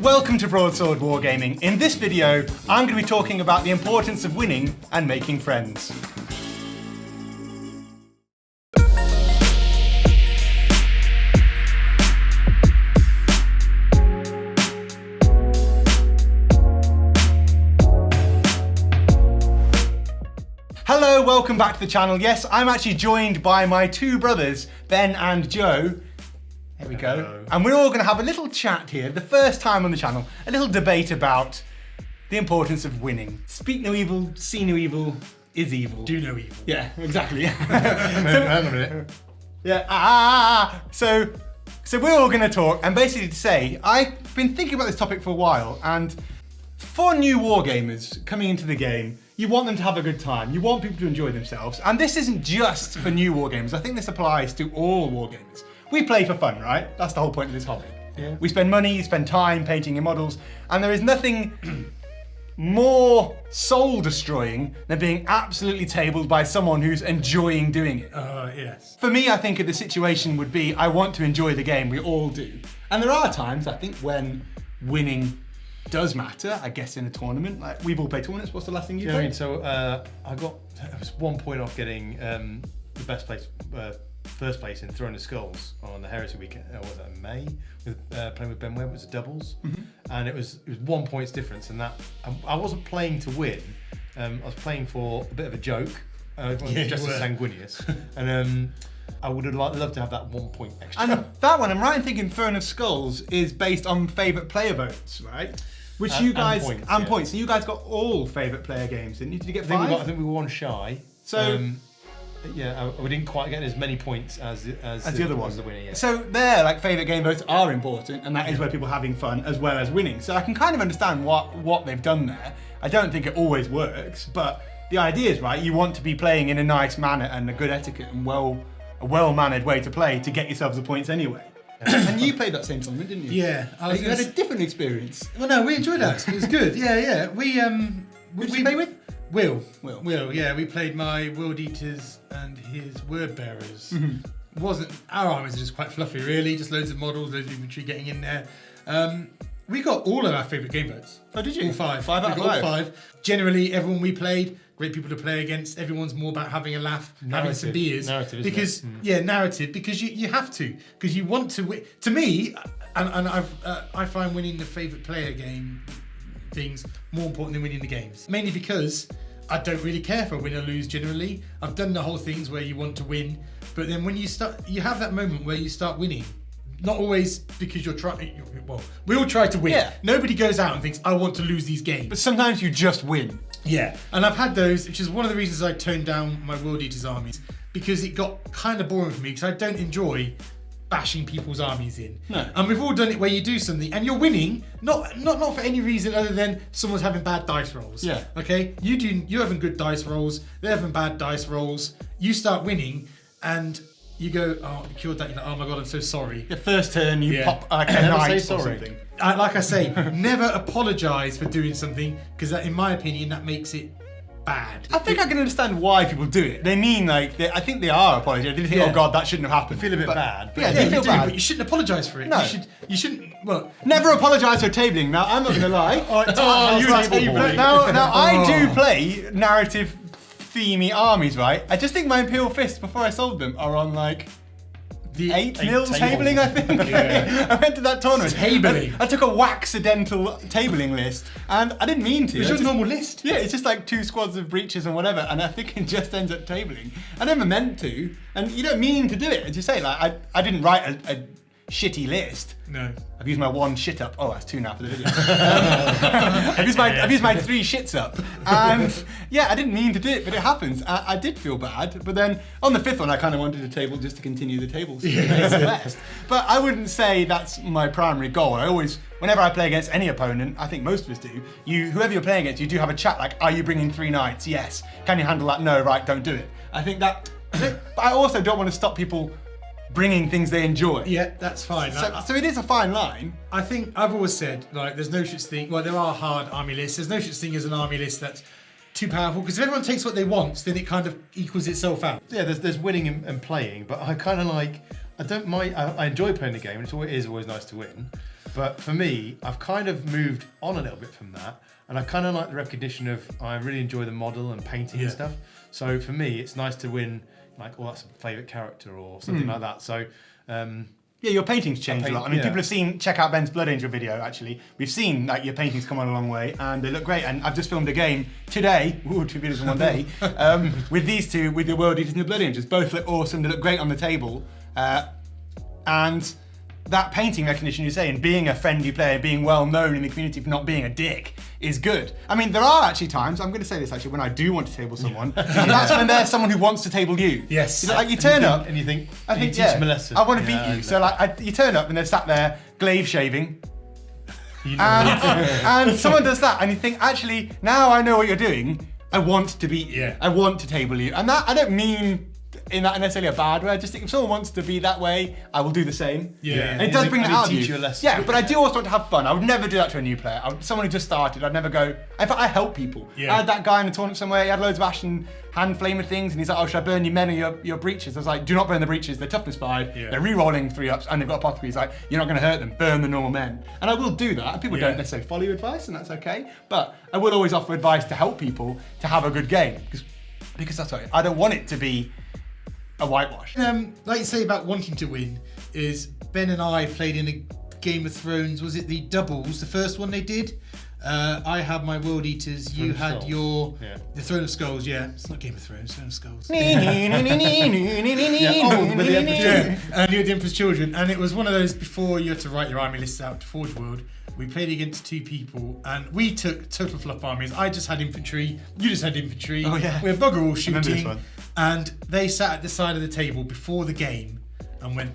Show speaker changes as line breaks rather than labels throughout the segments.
Welcome to Broadsword Wargaming. In this video, I'm going to be talking about the importance of winning and making friends. Hello, welcome back to the channel. Yes, I'm actually joined by my two brothers, Ben and Joe. There we go. Hello. And we're all going to have a little chat here, the first time on the channel, a little debate about the importance of winning. Speak no evil, see no evil, is evil.
Do no evil.
Yeah, exactly.
Hang on a minute.
Yeah, so we're all going to talk, and basically to say, I've been thinking about this topic for a while, and for new wargamers coming into the game, you want them to have a good time. You want people to enjoy themselves. And this isn't just for new wargamers. I think this applies to all wargamers. We play for fun, right? That's the whole point of this hobby.
Yeah.
We spend money, spend time painting your models, and there is nothing more soul-destroying than being absolutely tabled by someone who's enjoying doing it.
Yes.
For me, I think the situation would be, I want to enjoy the game, we all do. And there are times, I think, when winning does matter, I guess, in a tournament. Like, we've all played tournaments. What's the last thing you played?
I mean, so I was 1 point off getting the best place, first place in Throne of Skulls on the Heresy weekend. Was that in May? With playing with Ben Webb, it was doubles, and it was 1 point's difference. And that I wasn't playing to win. I was playing for a bit of a joke, just as sanguineous, and I would have loved to have that 1 point extra.
And that one, I'm right in thinking Throne of Skulls is based on favourite player votes, right? Which you guys
and
points. So you guys got all favourite player games, didn't you? Did you get 5?
I think we were one shy.
So
we didn't quite get as many points as the other one. The winner, yeah.
So their favourite game votes are important, and that is where people are having fun as well as winning. So I can kind of understand what they've done there. I don't think it always works, but the idea is right. You want to be playing in a nice manner and a good etiquette and a well-mannered way to play to get yourselves the points anyway. And you played that same tournament, didn't you?
Yeah.
You had a different experience.
Well, no, we enjoyed that. It was good. Yeah.
Who did you play with?
Will, yeah. We played my World Eaters and his Word Bearers. Wasn't our armies are just quite fluffy, really. Just loads of models, loads of infantry getting in there. We got all of our favourite game votes.
Oh, did you?
All 5.
5 out of 5.
All 5. Generally, everyone we played, great people to play against. Everyone's more about having a laugh, having some beers.
Narrative,
because narrative. Because you have to. Because you want to win. To me, and I find winning the favourite player game things more important than winning the games. Mainly because I don't really care if I win or lose generally. I've done the whole things where you want to win, but then when you have that moment where you start winning. Not always because you're trying. Well, we all try to win.
Yeah.
Nobody goes out and thinks, I want to lose these games.
But sometimes you just win.
Yeah, and I've had those, which is one of the reasons I toned down my World Eaters armies, because it got kind of boring for me, because I don't enjoy bashing people's armies in.
No.
And we've all done it where you do something and you're winning, not for any reason other than someone's having bad dice rolls.
Yeah.
Okay? You're having good dice rolls, they're having bad dice rolls, you start winning and you go, oh, you killed that, you're like, oh my god, I'm so sorry.
The first turn you pop a
Never
knight
say
or
sorry.
something.
Like I say, never apologise for doing something, because in my opinion that makes it bad.
I think I can understand why people do it. They mean I think they are apologising. They think, oh god, that shouldn't have happened.
You feel a bit bad.
Yeah,
Yeah,
you feel
do,
bad.
but you shouldn't apologise for it.
No.
You shouldn't. Well,
Never apologise for tabling. Now, I'm not going to lie.
you're a table boy.
Now, I do play narrative themey armies, right? I just think my Imperial Fists, before I sold them, are on the 8-0 tabling, I think.
Yeah.
I went to that tournament.
Tabling.
I took a accidental tabling list, and I didn't mean to.
it's your normal list.
Yeah, it's just 2 squads of breaches and whatever, and I think it just ends up tabling. I never meant to, and you don't mean to do it. As you say, I didn't write a shitty list.
No.
I've used my 1 shit up. Oh, that's 2 now for the video. I've used my 3 shits up, and yeah, I didn't mean to do it, but it happens. I did feel bad, but then on the 5th one, I kind of wanted a table just to continue the tables. But I wouldn't say that's my primary goal. I always, whenever I play against any opponent, I think most of us do. Whoever you're playing against, you do have a chat like, "Are you bringing 3 knights? Yes. Can you handle that? No. Right. Don't do it." I think that. But I also don't want to stop people bringing things they enjoy.
Yeah, that's fine.
So it is a fine line.
I think I've always said, there's no such thing. Well, there are hard army lists. There's no such thing as an army list that's too powerful, because if everyone takes what they want, then it kind of equals itself out.
Yeah, there's winning and playing, but I kind of I don't mind. I enjoy playing the game, and it is always nice to win. But for me, I've kind of moved on a little bit from that, and I kind of like the recognition of I really enjoy the model and painting and stuff. So for me, it's nice to win like, oh, that's a favourite character or something like that. So.
Yeah, your paintings changed a lot. I mean, people have seen, check out Ben's Blood Angel video, actually. We've seen like your paintings come on a long way and they look great. And I've just filmed a game today, 2 videos in one day, with these two, with your World Eaters and the Blood Angels. Both look awesome, they look great on the table. And that painting recognition you say, and being a friendly player, being well known in the community for not being a dick, is good. I mean, there are actually times, I'm going to say this actually, when I do want to table someone, and that's when there's someone who wants to table you.
Yes.
You know, like you turn up,
and you think,
I think,
teach them a lesson.
I want to beat you. So like, you turn up and they're sat there glaive shaving, and someone does that, and you think, actually, now I know what you're doing. I want to beat you.
Yeah.
I want to table you, and that I don't mean in that necessarily a bad way. I just think if someone wants to be that way, I will do the same.
Yeah.
And it does bring that out of
teach
you.
you a lesson.
Yeah, but I do also want to have fun. I would never do that to a new player. Someone who just started, I'd never go. In fact, I help people.
Yeah.
I had that guy in the tournament somewhere. He had loads of ashen hand flamer things, and he's like, "Oh, should I burn your men or your breaches?" I was like, "Do not burn the breaches. They're toughness 5.
Yeah.
They're re-rolling 3-ups, and they've got apothecary." He's like, "You're not going to hurt them. Burn the normal men." And I will do that. And people don't necessarily follow your advice, and that's okay. But I will always offer advice to help people to have a good game because that's right. I don't want it to be a whitewash.
Like you say about wanting to win, is Ben and I played in a Game of Thrones, was it the doubles, the first one they did? I had my World Eaters, you had your the Throne of Skulls, it's not Game of Thrones, Throne of Skulls. And you had the Emperor's Children, and it was one of those before you had to write your army lists out to Forge World. We played against 2 people, and we took total fluff armies. I just had infantry, you just had infantry.
Oh yeah.
We had bugger all shooting.
Remember this one.
And they sat at the side of the table before the game and went,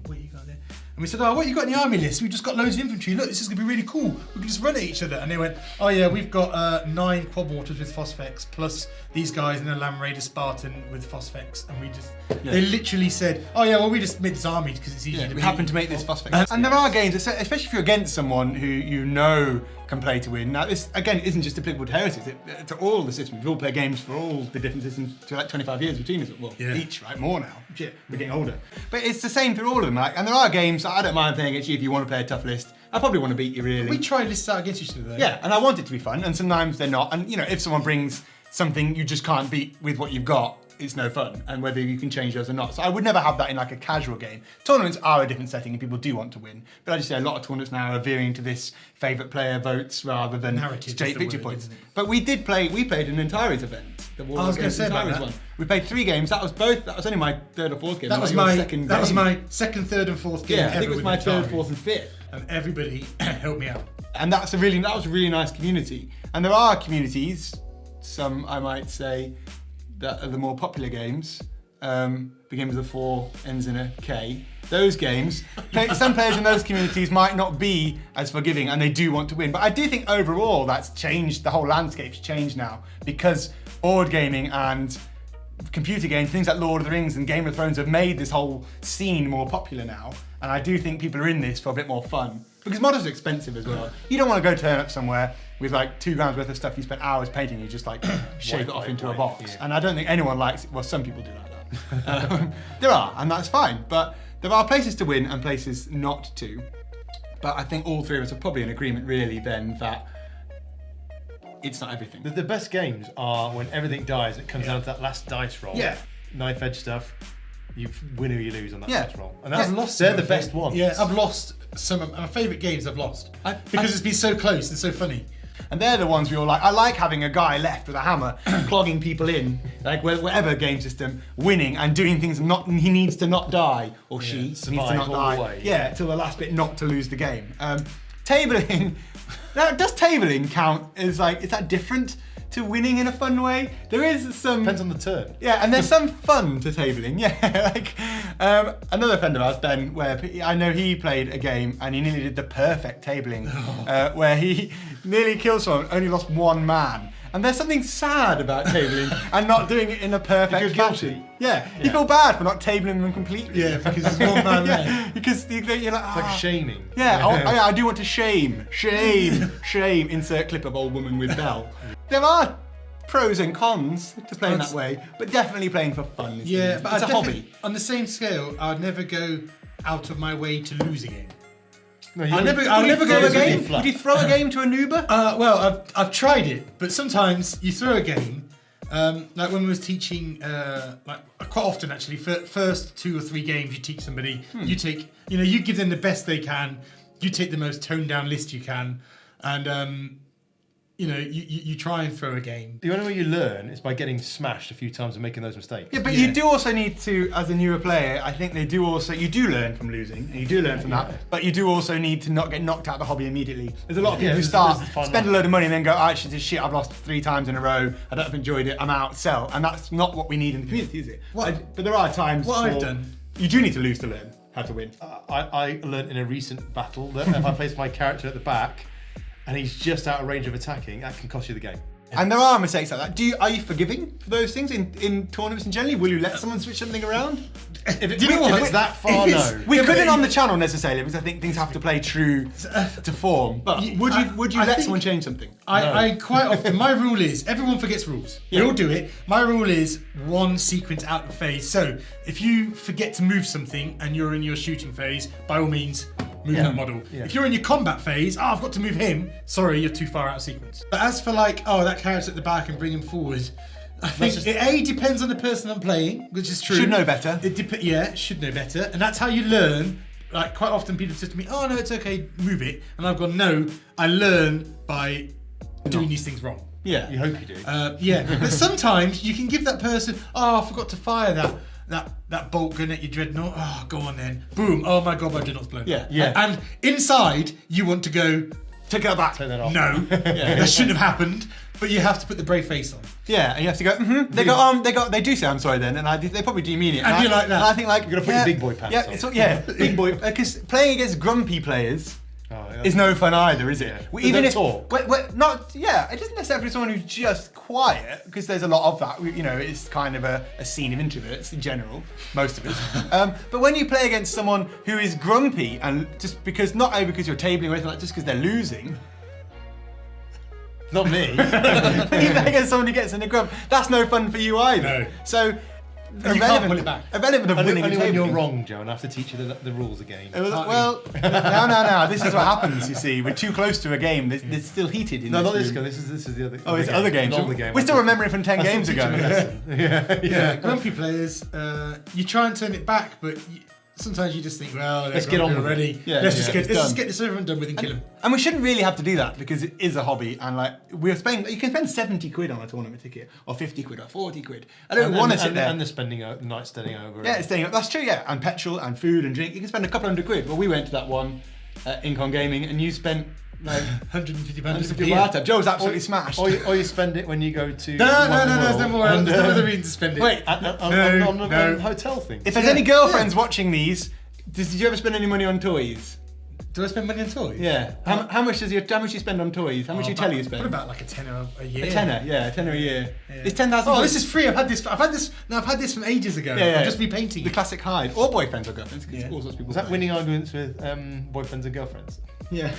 "What you got there?" And we said, "Oh, what you got in the army list? We've just got loads of infantry. Look, this is going to be really cool. We can just run at each other." And they went, "Oh yeah, we've got 9 quad mortars with phosphex, plus these guys in a Lamb Raider Spartan with phosphex." And we just, they literally said, "Oh yeah, well we just made this army because it's easy to
We
beat."
happen to make this phosphex. And there are games, especially if you're against someone who you know can play to win. Now this, again, isn't just applicable to Heresy, it's to all the systems. We all play games for all the different systems to like 25 years between us. Well, each, right? More now. Shit, we're getting older. But it's the same through all of them. Like, and there are games, I don't mind playing against you if you want to play a tough list. I probably want to beat you, really.
We try lists out against each other though.
Yeah, and I want it to be fun, and sometimes they're not. And you know, if someone brings something you just can't beat with what you've got, it's no fun, and whether you can change those or not. So I would never have that in like a casual game. Tournaments are a different setting and people do want to win. But I just say a lot of tournaments now are veering to this favourite player votes rather than
narrative
straight victory points. But we played an Antares event. The War
I was going to say about
Antares
that.
one. We played 3 games. That was only my 3rd or 4th game.
That was my second, 3rd and 4th game.
Yeah, I think it
ever
was my
with
3rd,
Antares.
4th and 5th.
And everybody helped me out.
And that was a really nice community. And there are communities, some I might say, that are the more popular games, begin with a 4, ends in a K. Those games, some players in those communities might not be as forgiving and they do want to win. But I do think overall that's changed, the whole landscape's changed now because board gaming and computer games, things like Lord of the Rings and Game of Thrones have made this whole scene more popular now. And I do think people are in this for a bit more fun. Because models are expensive as well. You don't want to go turn up somewhere with like £2 worth of stuff you spent hours painting, you just like shave it off into a box.
Yeah.
And I don't think anyone likes it. Well, some people do like that. There are, and that's fine. But there are places to win and places not to. But I think all 3 of us are probably in agreement really then that it's not everything.
The best games are when everything dies and it comes down to that last dice roll.
Yeah.
Knife edge stuff. You win or you lose on that dice roll. And
I've lost
they're
some
the
of
best
them.
ones.
Yeah, I've lost some of my favourite games. I've lost because it's been so close and so funny.
And they're the ones where you're like, I like having a guy left with a hammer, clogging people in, like whatever game system, winning and doing things he needs to not die, or she needs to
survive
not
all the
die.
way.
Yeah, till the last bit not to lose the game. Tabling, now does tabling count as like, is that different to winning in a fun way? There is some...
Depends on the turn.
Yeah, and there's some fun to tabling, yeah. Like another friend of ours, Ben, where I know he played a game and he nearly did the perfect tabling, where he nearly killed someone, only lost 1 man. And there's something sad about tabling and not doing it in a perfect fashion. Yeah, you feel bad for not tabling them completely.
Yeah, because there's 1 man there.
Because you're like,
It's like shaming.
yeah, I do want to shame. Insert clip of old woman with bell. There are pros and cons to playing that way, but definitely playing for fun.
Yeah, but
it's a hobby.
On the same scale, I'd never go out of my way to lose a game.
No,
I'll never go
throw a
to
game.
a
Would you throw a game to a noober?
Well, I've tried it, but sometimes you throw a game. Like when we was teaching, like quite often actually, first 2 or 3 games you teach somebody, you take, you give them the best they can, you take the most toned down list you can, and you try and throw a game.
The only way you learn is by getting smashed a few times and making those mistakes.
Yeah, but you do also need to, as a newer player, I think you do learn from losing, and you do learn from that, but you do also need to not get knocked out of the hobby immediately. There's a lot of people who spend a load of money and then go, actually, this shit, I've lost 3 times in a row, I don't have enjoyed it, I'm out, sell. And that's not what we need in the community, is it? But there are times
I've done.
You do need to lose to learn how to win.
I learned in a recent battle that if I place my character at the back, and he's just out of range of attacking, that can cost you the game.
And there are mistakes like that. Are you forgiving for those things in tournaments in generally? Will you let someone switch something around?
If it's that far, no.
We couldn't on the channel necessarily because I think things have to play true to form. But would you let someone change something?
I quite often, my rule is, everyone forgets rules. We all do it. My rule is 1 sequence out of phase. So if you forget to move something and you're in your shooting phase, by all means, move that model. Yeah. If you're in your combat phase, I've got to move him. Sorry, you're too far out of sequence. But as for that character at the back and bring him forward, I think it depends on the person I'm playing, which is true.
Should know better.
Should know better. And that's how you learn. Like quite often people say to me, oh no, it's okay, move it. And I've gone, no, I learn by doing these things wrong.
Yeah.
You hope you do.
But sometimes you can give that person, I forgot to fire that bolt gun at your dreadnought. Oh, go on then. Boom. Oh my god, my dreadnought's blown.
Yeah.
And inside, you want to go,
take that back.
Take that off.
No, that shouldn't have happened. But you have to put the brave face on.
Yeah, and you have to go. They do say I'm sorry then, and they probably do mean it.
And you like that.
And I think like
you're gonna put your big boy pants on.
Big boy. Because playing against grumpy players is no fun either, is it?
Yeah.
Even if
talk.
it doesn't necessarily someone who's just quiet, because there's a lot of that. It's kind of a scene of introverts in general, most of us. But when you play against someone who is grumpy, and not only because you're tabling or anything like, just because they're losing.
Not me.
When you play against someone who gets in a grump, that's no fun for you either.
No.
So,
you can't pull it back.
Irrelevant of winning
only
a
when
table.
you're wrong, Joe, and I have to teach you the rules again.
Well, no. This is what happens. You see, we're too close to a game. There's still heated in
No,
this
not this
room.
game. This is the other.
Oh, it's other games.
Game.
We're still remembering from 10 games ago.
Yeah, grumpy players, you try and turn it back, but sometimes you just think, well,
let's get on
already.
Yeah,
let's just get
done.
this over and done with and kill him.
And we shouldn't really have to do that because it is a hobby, and you can spend 70 quid on a tournament ticket, or 50 quid, or 40 quid. I don't want to sit there.
And the spending night staying over.
Yeah, staying up. That's true. Yeah, and petrol and food and drink. You can spend a couple $100 Well, we went to that one in Wargaming, and you spent like
£150.
Joe was absolutely smashed.
Or you spend it when you go to.
No, there's no more. There's no other reason to spend it.
Wait,
on the hotel thing.
if there's any girlfriends watching these, did you ever spend any money on toys?
Do I spend money on toys?
Yeah. How much do you spend on toys? How much do you tell you spend?
What about like a tenner a year?
A tenner a year.
Yeah.
It's 10,000.
Oh, this is free. I've had this from ages ago.
Yeah.
I'll just be painting
the
it.
classic hide, or boyfriends or girlfriends.
Yeah.
All sorts of people.
Was that winning arguments with boyfriends and girlfriends?
Yeah.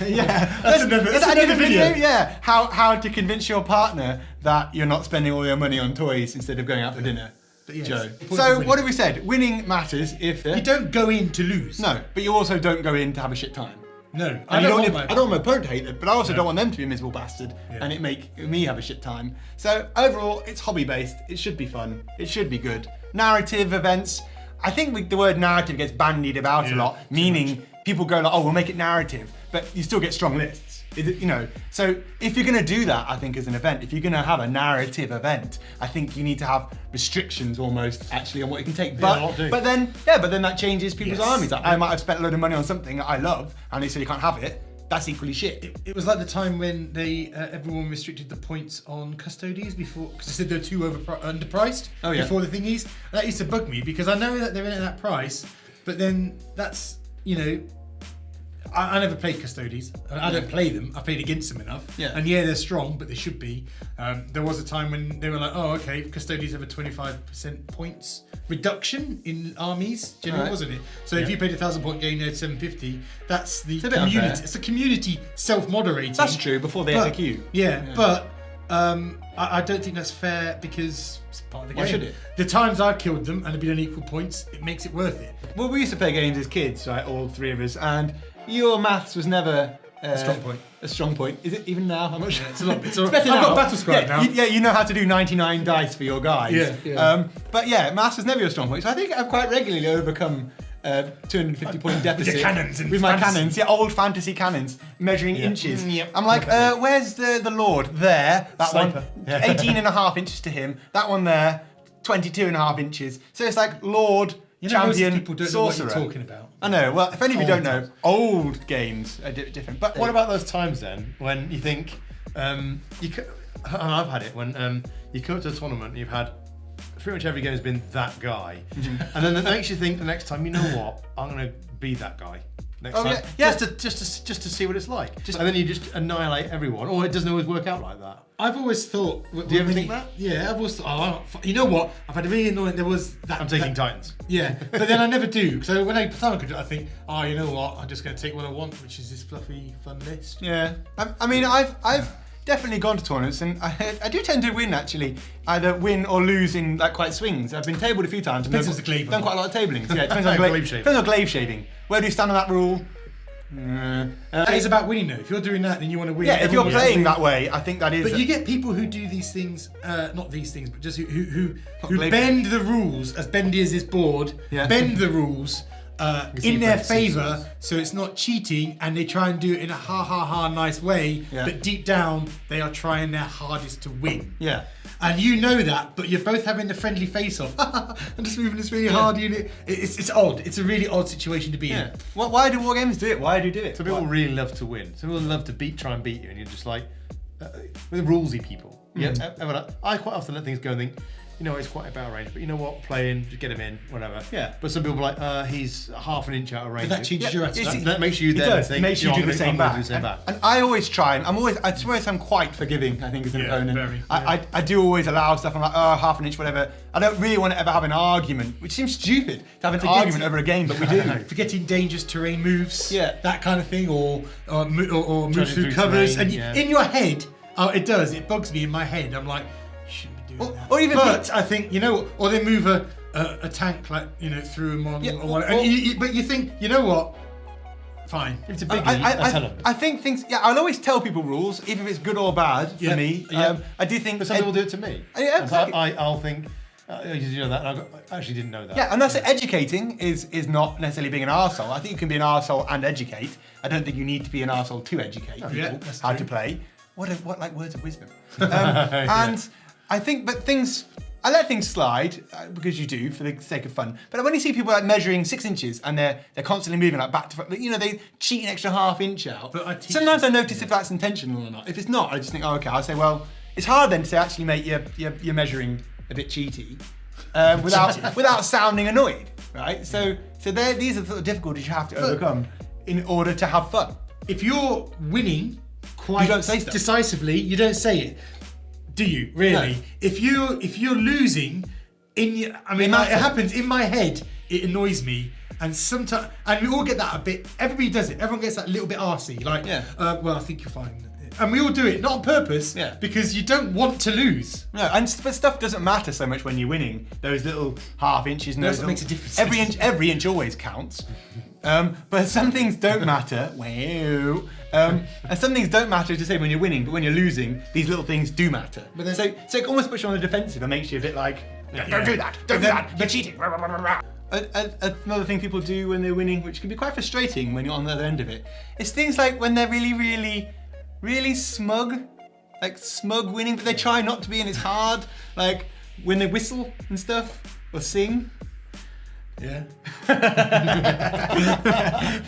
That's another video.
Yeah. How to convince your partner that you're not spending all your money on toys instead of going out for dinner.
Yes.
Joe. So what have we said? Winning matters if
you don't go in to lose.
No, but you also don't go in to have a shit time.
No,
I don't want my opponent to hate it, but I also don't want them to be a miserable bastard and it make me have a shit time. So overall, it's hobby based. It should be fun. It should be good. Narrative events. I think the word narrative gets bandied about a lot, meaning people go like, oh, we'll make it narrative, but you still get strong lists. So if you're going to do that, I think as an event, if you're going to have a narrative event, I think you need to have restrictions almost actually on what you can take. But then that changes people's armies. Like, I might have spent a load of money on something that I love, and they say you can't have it. That's equally shit.
It was like the time when they everyone restricted the points on custodies before, because they said they're too underpriced before the thingies. That used to bug me because I know that they're in at that price, but then that's I never played custodies. I don't play them. I played against them enough.
Yeah.
And they're strong, but they should be. There was a time when they were like, oh, okay, custodies have a 25% points reduction in armies, wasn't it? So if you paid a 1,000 point game, they had 750. That's the community. It's a community self-moderating.
That's true, before the FAQ.
But I don't think that's fair because it's part of the game.
Why should it?
The times I've killed them and have been on equal points, it makes it worth it.
Well, we used to play games as kids, right? All three of us, and your maths was never
A strong point.
A strong point. Is it even now? I'm not sure.
It's a lot. It's
better
I've
now.
got battle scribe
yeah,
now.
you know how to do 99 dice for your guys.
Yeah.
But yeah, maths was never your strong point. So I think I've quite regularly overcome 250 point deficit
With your cannons and
with my
fantasy.
cannons. Yeah, old fantasy cannons measuring inches.
Yep.
I'm like, where's the Lord? There. That
Sniper.
one. 18 and a half inches to him. That one there. 22 and a half inches. So it's like Lord,
You know, most
champion,
people don't
sorcerer.
know what you're talking about.
I know. Well, if any of you don't know,
Old
old games are different. But
What about those times then when you think and I've had it when you come up to a tournament and you've had pretty much every game has been that guy, and then that makes you think the next time, you know what, I'm gonna be that guy next time,
yeah.
just to see what it's like, and then you just annihilate everyone, or it doesn't always work out like that.
I've always thought.
Do you ever think that?
Yeah, I've always thought. Oh, you know what? I've had a really annoying. There was that.
I'm taking Titans.
Yeah, but then I never do. So when I think, oh, you know what? I'm just going to take what I want, which is this fluffy, fun list.
yeah, I mean, I've definitely gone to tournaments, and I do tend to win actually, either win or lose in like quite swings. I've been tabled a few times.
Depends
and
what's the glaive
done
on.
quite a lot of tablings. Yeah, it depends on
Glaive shading.
Depends on glaive shading. Where do you stand on that rule?
That is about winning, though. If you're doing that, then you want to win.
Yeah, if you're
Everyone wants to
playing
win.
that way, I think that is.
But you get people who do these things, not these things, but just who
glaive.
bend the rules, as bendy as this board,
Yeah.
bend the rules
see
in their
both
favour,
seasons.
so it's not cheating, and they try and do it in a ha nice way,
Yeah.
but deep down they are trying their hardest to win.
Yeah.
And you know that, but you're both having the friendly face off. I'm just moving this really hard unit. It's odd. It's a really odd situation to be in.
Yeah. Why do wargames do it? Why do you do it?
Some people really love to win. Some people love to try and beat you, and you're just like, with rulesy people. Yeah, I quite often let things go and think, you know, it's quite about range, but you know what, playing, just get him in, whatever.
Yeah.
But some people are like, he's half an inch out of range.
But that changes your attitude.
That makes you
It
then
does.
think,
It makes you
know,
do
I'm
the
gonna-
same
I'm gonna
back.
do the same back.
And I always try, and I suppose I'm quite forgiving, I think, as an
Yeah,
opponent.
very,
I do always allow stuff. I'm like, oh, half an inch, whatever. I don't really want to ever have an argument, which seems stupid to have an argument over a game, but we do.
Forgetting dangerous terrain moves,
Yeah.
that kind of thing, or moves
Trudging
through
through
covers,
terrain,
and
yeah.
in your head, it does. It bugs me in my head. I'm like, you shouldn't be doing that.
or even
but I think or they move a tank like through a model,
Yeah,
or whatever. But you think, you know what? Fine.
If it's a biggie, I tell them.
I think things. Yeah, I'll always tell people rules, even if it's good or bad for
Yeah,
me.
yeah.
I do think.
But some people do it to me.
Yeah,
And
exactly.
I'll think, you know that, and I actually didn't know that.
Yeah, and that's it. Educating is not necessarily being an arsehole. I think you can be an arsehole and educate. I don't think you need to be an arsehole to educate people
yeah, that's
how
true.
to play. What like words of wisdom. And I think, but things. I let things slide because you do for the sake of fun. But when you see people like measuring 6 inches and they're constantly moving like back to front, you know, they cheat an extra half inch out.
But I teach
Sometimes I notice if that's intentional or not. If it's not, I just think, oh, okay. I'll say, well, it's hard then to actually make your measuring a bit cheaty without sounding annoyed, right? So these are the sort of difficulties you have to overcome in order to have fun.
If you're winning quite
You don't say stuff.
decisively, you don't say it. Do you really?
No.
If you're losing, it happens in my head. It annoys me, and sometimes, and we all get that a bit. Everybody does it. Everyone gets that little bit arsey. Like,
Yeah.
Well, I think you're fine, and we all do it, not on purpose.
Yeah.
Because you don't want to lose.
No, but stuff doesn't matter so much when you're winning. Those little half inches and
No,
those
it makes a difference.
Every inch always counts. But some things don't matter. Wow. And some things don't matter to say when you're winning, but when you're losing, these little things do matter.
But then-
so it almost puts you on the defensive and makes you a bit like, don't do that, don't do that, you're cheating. Another thing people do when they're winning, which can be quite frustrating when you're on the other end of it, is things like when they're really, really, really smug, like smug winning, but they try not to be, and it's hard. Like when they whistle and stuff or sing.
Yeah.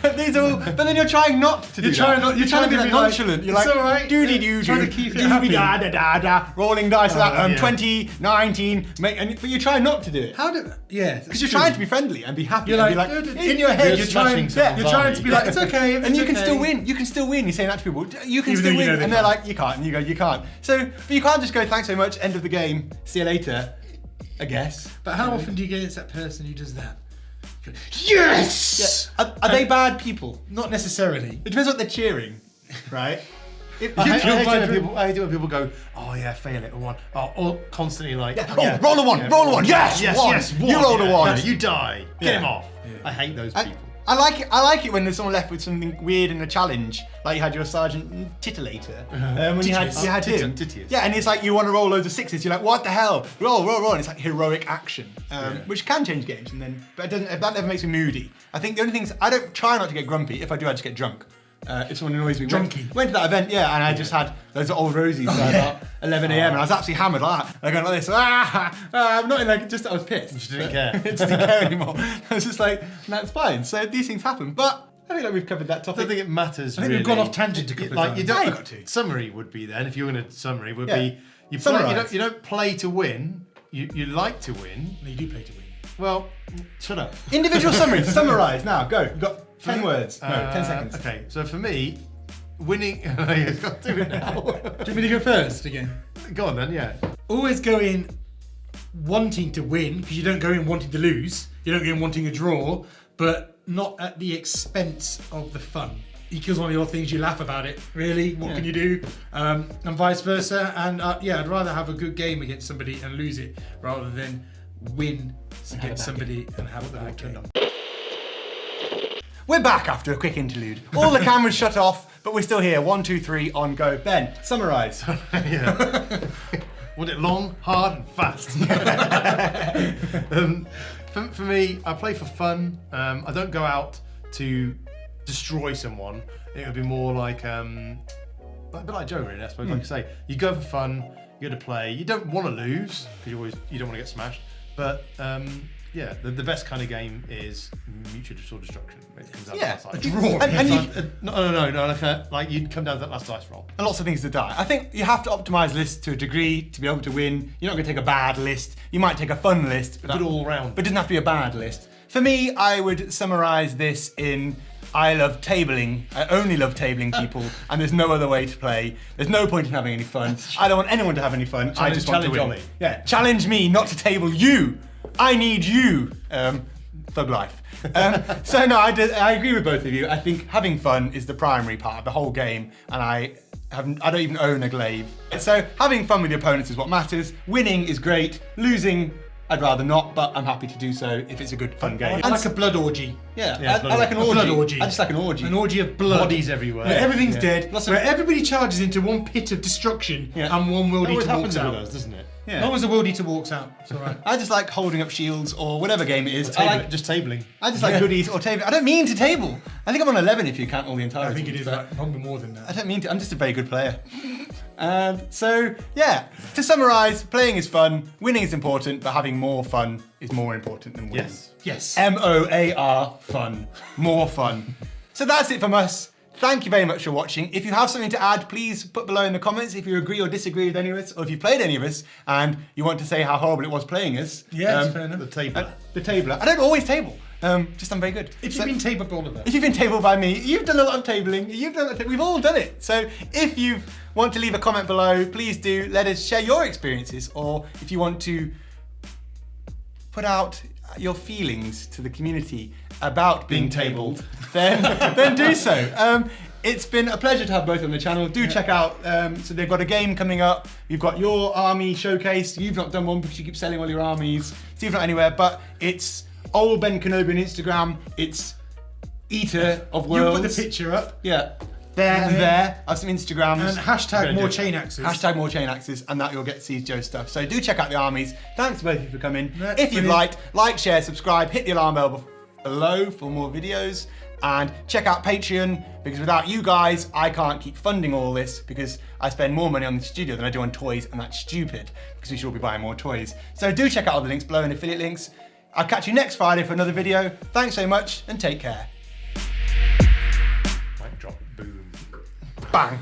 But then you're trying not to do
You're trying
that.
not-
You're trying to be like
like,
nonchalant. You're
"It's
like,
all right."
doody
Yeah,
doo
trying
doo,
to keep it
doody
happy.
da da da da, rolling dice for that.
yeah.
20, 19, but you try not to do it.
How do? Yeah.
Because you're trying to be friendly and be happy.
You're
and
like,
be like
in your head,
You're
you're trying.
smashing someone's
You're trying
army.
to be like, it's okay.
and you can still win. You can still win. You're saying that to people. You can
Even
still
though you know
win.
they
And they're
can't.
like, you can't. And you go, you can't. So, but you can't just go, thanks so much, end of the game, see you later, I guess.
But how often do you get against that person who does that? Yes.
Are they bad people?
Not necessarily.
It depends what they're cheering, right? If
I
you
hate
kill my
it
dream-
when people go, oh yeah, fail it, or one, or constantly like,
Oh, roll a one, roll a one, yes,
yes,
one.
yes,
You rolled a one.
Yeah, you die, get
Yeah.
him off. I hate those people.
I like it when there's someone left with something weird in a challenge, like you had your Sergeant Titillator. When you had him.
Titius.
Yeah, and it's like you want to roll loads of sixes. You're like, what the hell? Roll. And it's like heroic action, which can change games. But it doesn't. That never makes me moody. I think the only things I don't try not to get grumpy. If I do, I just get drunk. If someone annoys me.
Drunky.
Went to that event, and I just had those old rosies at about 11 a.m. and I was absolutely hammered like that. Like going like this. I'm not in like just I was pissed.
You just didn't care.
I just didn't care anymore. I was just like, that's fine. So these things happen, but I feel like we've covered that
I
topic.
don't think it matters.
I think
really.
we've gone off tangent a couple of
Like
times.
you don't.
you got to.
Summary would be then if you're going to summary would
Yeah.
be you play.
Summarise.
You don't play to win. You like to win.
No, you do play to win.
Well, shut up.
Individual summary. Summarise now. Go. You've got 10 words. No, 10 seconds.
Okay, so for me, winning. You've got to do it now.
Do you want me to go first again?
Go on then. Yeah.
Always go in wanting to win, because you don't go in wanting to lose. You don't go in wanting a draw, but not at the expense of the fun. Because one of your things, you laugh about it. Really, what can you do? And vice versa. And I'd rather have a good game against somebody and lose it rather than win against somebody and have a bad game.
We're back after a quick interlude. All the cameras shut off, but we're still here. 1, 2, 3, on go. Ben, summarise.
Yeah. Want it long, hard, and fast. For me, I play for fun. I don't go out to destroy someone. It would be more like a bit like Joe, really. I suppose, like I say, you go for fun. You go to play. You don't want to lose because you don't want to get smashed. But the best kind of game is mutual destruction. It comes down to that
a
side.
draw. And
No, like you'd come down to that last dice roll.
And lots of things to die. I think you have to optimise lists to a degree to be able to win. You're not going to take a bad list. You might take a fun list, but
Good all round.
But it doesn't have to be a bad list. For me, I would summarise this in I love tabling. I only love tabling people, and there's no other way to play. There's no point in having any fun. I don't want anyone to have any fun. I just want to win.
Ollie.
Yeah, challenge me not to table you. I need you. Thug life. So no, I agree with both of you. I think having fun is the primary part of the whole game, and I don't even own a glaive. So having fun with your opponents is what matters. Winning is great. Losing, I'd rather not, but I'm happy to do so if it's a good, fun game.
I like a blood orgy.
Yeah,
blood
I like an
A
orgy.
blood orgy.
I just like an orgy.
An orgy of blood.
Bodies everywhere.
Where everything's
Yeah.
dead.
Lots of-
Where everybody charges into one pit of destruction
Yeah.
and one
It
world
always
eater walks
happens with
out.
us, doesn't it?
Yeah.
As long as the world eater walks out, it's alright.
I just like holding up shields or whatever game it is. I
Just tabling.
just like goodies or table. I don't mean to table. I think I'm on 11 if you count all the entire.
I think it is
but
like probably more than
I
that.
don't mean to. I'm just a very good player. So yeah, to summarise, playing is fun, winning is important, but having more fun is more important than winning.
Yes.
Yes.
MOAR fun, more fun. So that's it from us. Thank you very much for watching. If you have something to add, please put below in the comments if you agree or disagree with any of us, or if you've played any of us and you want to say how horrible it was playing us.
Yeah, it's fair enough.
The table.
The tabler. I don't always table. Just I'm very good.
If
So-
you've been tabled all of that.
if you've been tabled by me, you've done a lot of tabling. We've all done it. So if you want to leave a comment below, please do let us share your experiences, or if you want to put out your feelings to the community about being tabled, then do so. It's been a pleasure to have both on the channel. Do check out, so they've got a game coming up. You've got your army showcase. You've not done one because you keep selling all your armies. Steve's not anywhere, but it's old Ben Kenobi on Instagram. It's Eater of
You
Worlds.
put the picture up.
Yeah. There and there. I have some Instagrams.
And hashtag
Gonna
more
do it.
chain axes.
Hashtag more chain axes, and that you'll get to see Joe's stuff. So do check out the armies. Thanks to both of you for coming.
Yeah,
if you've
brilliant.
like, share, subscribe, hit the alarm bell below for more videos, and check out Patreon, because without you guys, I can't keep funding all this, because I spend more money on the studio than I do on toys, and that's stupid, because we should all be buying more toys. So do check out all the links below in affiliate links. I'll catch you next Friday for another video. Thanks so much, and take care.
Mic drop. Boom.
Bang.